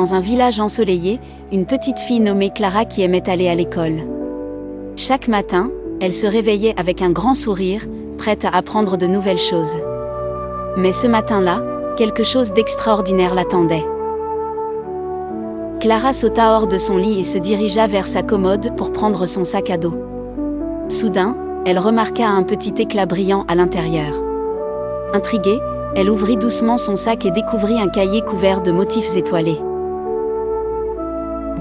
Dans un village ensoleillé, une petite fille nommée Clara qui aimait aller à l'école. Chaque matin, elle se réveillait avec un grand sourire, prête à apprendre de nouvelles choses. Mais ce matin-là, quelque chose d'extraordinaire l'attendait. Clara sauta hors de son lit et se dirigea vers sa commode pour prendre son sac à dos. Soudain, elle remarqua un petit éclat brillant à l'intérieur. Intriguée, elle ouvrit doucement son sac et découvrit un cahier couvert de motifs étoilés.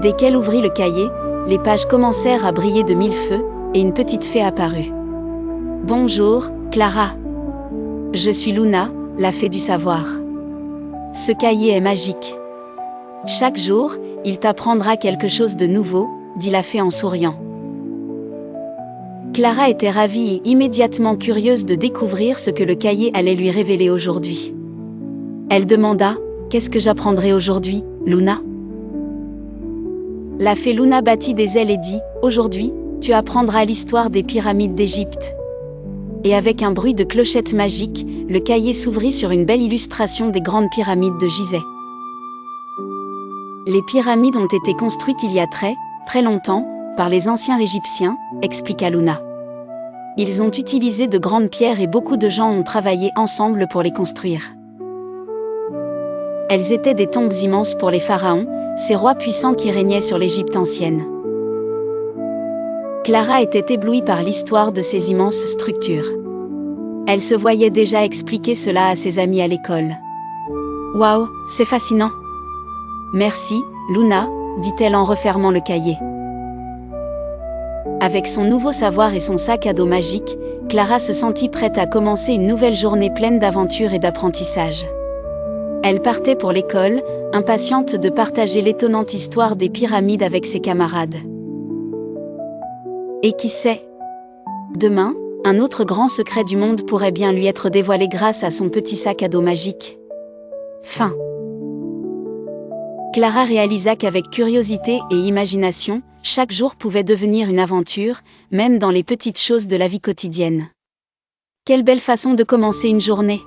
Dès qu'elle ouvrit le cahier, les pages commencèrent à briller de mille feux, et une petite fée apparut. « Bonjour, Clara. Je suis Luna, la fée du savoir. Ce cahier est magique. Chaque jour, il t'apprendra quelque chose de nouveau, » dit la fée en souriant. Clara était ravie et immédiatement curieuse de découvrir ce que le cahier allait lui révéler aujourd'hui. Elle demanda « Qu'est-ce que j'apprendrai aujourd'hui, Luna ?» La fée Luna battit des ailes et dit « Aujourd'hui, tu apprendras l'histoire des pyramides d'Égypte. » Et avec un bruit de clochette magique, le cahier s'ouvrit sur une belle illustration des grandes pyramides de Gizeh. Les pyramides ont été construites il y a très, très longtemps, par les anciens Égyptiens, expliqua Luna. Ils ont utilisé de grandes pierres et beaucoup de gens ont travaillé ensemble pour les construire. Elles étaient des tombes immenses pour les pharaons, ces rois puissants qui régnaient sur l'Égypte ancienne. Clara était éblouie par l'histoire de ces immenses structures. Elle se voyait déjà expliquer cela à ses amis à l'école. « Waouh, c'est fascinant !»« Merci, Luna, » dit-elle en refermant le cahier. Avec son nouveau savoir et son sac à dos magique, Clara se sentit prête à commencer une nouvelle journée pleine d'aventures et d'apprentissage. Elle partait pour l'école, impatiente de partager l'étonnante histoire des pyramides avec ses camarades. Et qui sait? Demain, un autre grand secret du monde pourrait bien lui être dévoilé grâce à son petit sac à dos magique. Fin. Clara réalisa qu'avec curiosité et imagination, chaque jour pouvait devenir une aventure, même dans les petites choses de la vie quotidienne. Quelle belle façon de commencer une journée!